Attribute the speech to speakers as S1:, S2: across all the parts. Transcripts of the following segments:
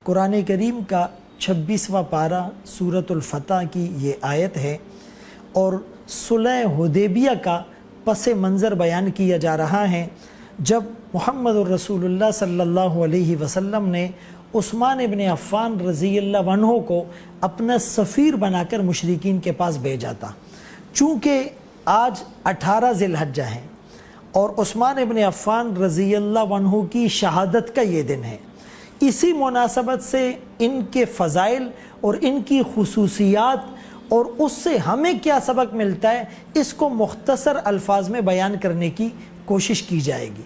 S1: قرآن کریم کا 26واں پارہ سورۃ الفتح کی یہ آیت ہے اور صلح حدیبیہ کا پس منظر بیان کیا جا رہا ہے جب محمد الرسول اللہ صلی اللہ علیہ وسلم نے عثمان ابن عفان رضی اللہ عنہ کو اپنا سفیر بنا کر مشرکین کے پاس بھیجا تھا۔ چونکہ آج 18 ذی الحجہ ہے اور عثمان ابن عفان رضی اللہ عنہ کی شہادت کا یہ دن ہے، اسی مناسبت سے ان کے فضائل اور ان کی خصوصیات اور اس سے ہمیں کیا سبق ملتا ہے اس کو مختصر الفاظ میں بیان کرنے کی کوشش کی جائے گی۔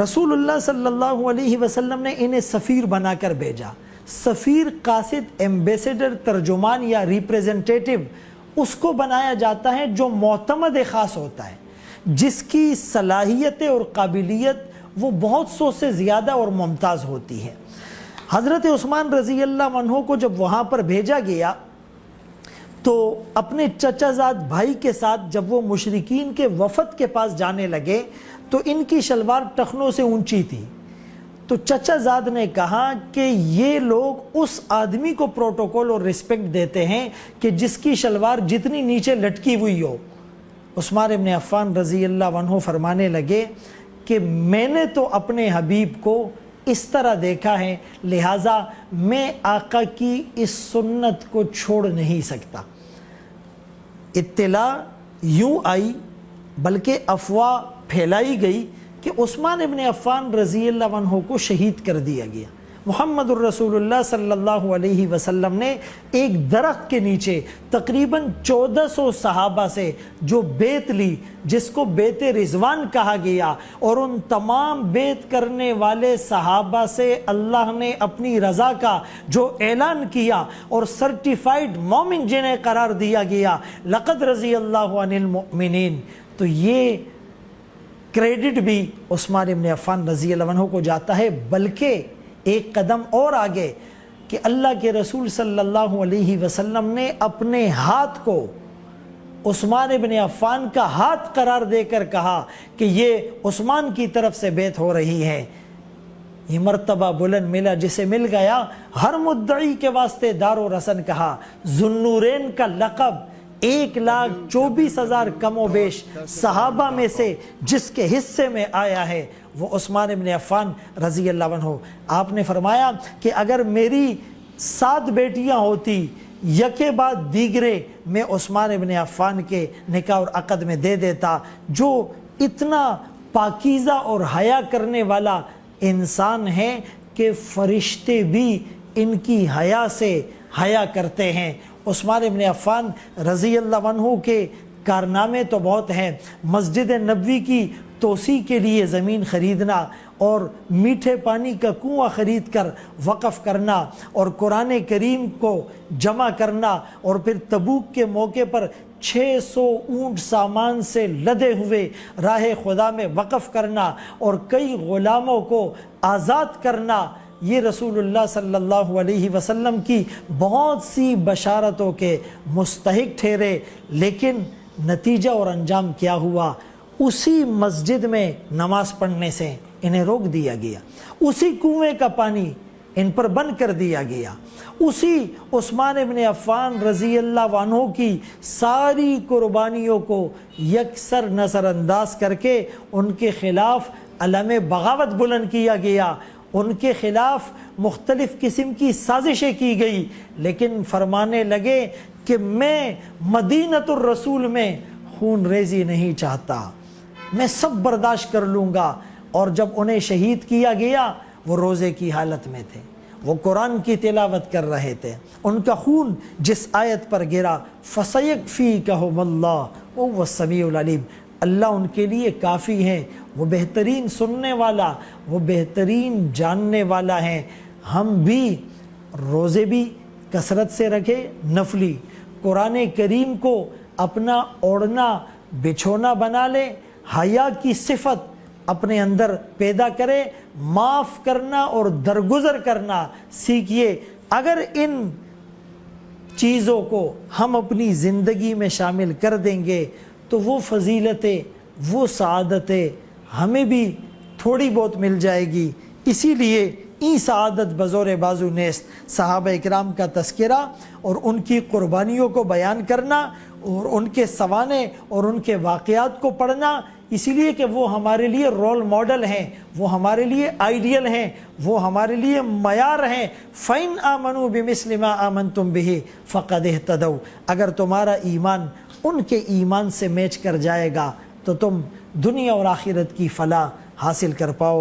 S1: رسول اللہ صلی اللہ علیہ وسلم نے انہیں سفیر بنا کر بھیجا۔ سفیر قاصد، ایمبیسیڈر، ترجمان یا ریپریزنٹیٹیو اس کو بنایا جاتا ہے جو معتمد خاص ہوتا ہے، جس کی صلاحیت اور قابلیت وہ بہت سو سے زیادہ اور ممتاز ہوتی ہے۔ حضرت عثمان رضی اللہ عنہ کو جب وہاں پر بھیجا گیا تو اپنے چچا زاد بھائی کے ساتھ جب وہ مشرکین کے وفد کے پاس جانے لگے تو ان کی شلوار ٹخنوں سے اونچی تھی، تو چچا زاد نے کہا کہ یہ لوگ اس آدمی کو پروٹوکول اور رسپیکٹ دیتے ہیں کہ جس کی شلوار جتنی نیچے لٹکی ہوئی ہو۔ عثمان ابن عفان رضی اللہ عنہ فرمانے لگے کہ میں نے تو اپنے حبیب کو اس طرح دیکھا ہے، لہٰذا میں آقا کی اس سنت کو چھوڑ نہیں سکتا۔ اطلاع یوں آئی بلکہ افواہ پھیلائی گئی کہ عثمان ابن عفان رضی اللہ عنہ کو شہید کر دیا گیا۔ محمد الرسول اللہ صلی اللہ علیہ وسلم نے ایک درخت کے نیچے تقریباً 1400 صحابہ سے جو بیعت لی، جس کو بیعت رضوان کہا گیا، اور ان تمام بیعت کرنے والے صحابہ سے اللہ نے اپنی رضا کا جو اعلان کیا اور سرٹیفائیڈ مومن جنہیں قرار دیا گیا، لقد رضی اللہ عن المؤمنین، تو یہ کریڈٹ بھی عثمان ابن عفان رضی اللہ عنہ کو جاتا ہے۔ بلکہ ایک قدم اور آگے کہ اللہ کے رسول صلی اللہ علیہ وسلم نے اپنے ہاتھ کو عثمان ابن عفان کا ہاتھ قرار دے کر کہا کہ یہ عثمان کی طرف سے بیعت ہو رہی ہے۔ یہ مرتبہ بلند ملا جسے مل گیا، ہر مدعی کے واسطے دار و رسن کہا۔ ذوالنورین کا لقب 1,24,000 کم و بیش صحابہ میں سے جس کے حصے میں آیا ہے وہ عثمان ابن عفان رضی اللہ عنہ۔ آپ نے فرمایا کہ اگر میری 7 بیٹیاں ہوتی یکے بعد دیگرے میں عثمان ابن عفان کے نکاح اور عقد میں دے دیتا، جو اتنا پاکیزہ اور حیا کرنے والا انسان ہے کہ فرشتے بھی ان کی حیا سے حیا کرتے ہیں۔ عثمان ابن عفان رضی اللہ عنہ کے کارنامے تو بہت ہیں، مسجد نبوی کی توسیع کے لیے زمین خریدنا اور میٹھے پانی کا کنواں خرید کر وقف کرنا اور قرآن کریم کو جمع کرنا اور پھر تبوک کے موقع پر 600 اونٹ سامان سے لدے ہوئے راہ خدا میں وقف کرنا اور کئی غلاموں کو آزاد کرنا، یہ رسول اللہ صلی اللہ علیہ وسلم کی بہت سی بشارتوں کے مستحق ٹھہرے۔ لیکن نتیجہ اور انجام کیا ہوا؟ اسی مسجد میں نماز پڑھنے سے انہیں روک دیا گیا، اسی کنویں کا پانی ان پر بند کر دیا گیا، اسی عثمان ابن عفان رضی اللہ عنہ کی ساری قربانیوں کو یکسر نظر انداز کر کے ان کے خلاف علم بغاوت بلند کیا گیا، ان کے خلاف مختلف قسم کی سازشیں کی گئی، لیکن فرمانے لگے کہ میں مدینۃ الرسول میں خون ریزی نہیں چاہتا، میں سب برداشت کر لوں گا۔ اور جب انہیں شہید کیا گیا وہ روزے کی حالت میں تھے، وہ قرآن کی تلاوت کر رہے تھے، ان کا خون جس آیت پر گرا فَسَيَكْفِيكَهُمُ اللَّهُ وَهُوَ السَّمِيعُ الْعَلِيمُ، اللہ ان کے لیے کافی ہیں، وہ بہترین سننے والا، وہ بہترین جاننے والا ہے۔ ہم بھی روزے بھی کثرت سے رکھے، نفلی، قرآن کریم کو اپنا اوڑھنا بچھونا بنا لے، حیا کی صفت اپنے اندر پیدا کرے، معاف کرنا اور درگزر کرنا سیکھیے۔ اگر ان چیزوں کو ہم اپنی زندگی میں شامل کر دیں گے تو وہ فضیلتیں، وہ سعادتیں ہمیں بھی تھوڑی بہت مل جائے گی۔ اسی لیے ای سعادت بزور بازو نیست۔ صحابہ اکرام کا تذکرہ اور ان کی قربانیوں کو بیان کرنا اور ان کے سوانے اور ان کے واقعات کو پڑھنا، اسی لیے کہ وہ ہمارے لیے رول ماڈل ہیں، وہ ہمارے لیے آئیڈیل ہیں، وہ ہمارے لیے معیار ہیں۔ فَإِنْ آمَنُوا بِمِثْلِ مَا آمَنْتُمْ بِهِ فَقَدِ اهْتَدَوْا، اگر تمہارا ایمان ان کے ایمان سے میچ کر جائے گا تو تم دنیا اور آخرت کی فلاح حاصل کر پاؤ۔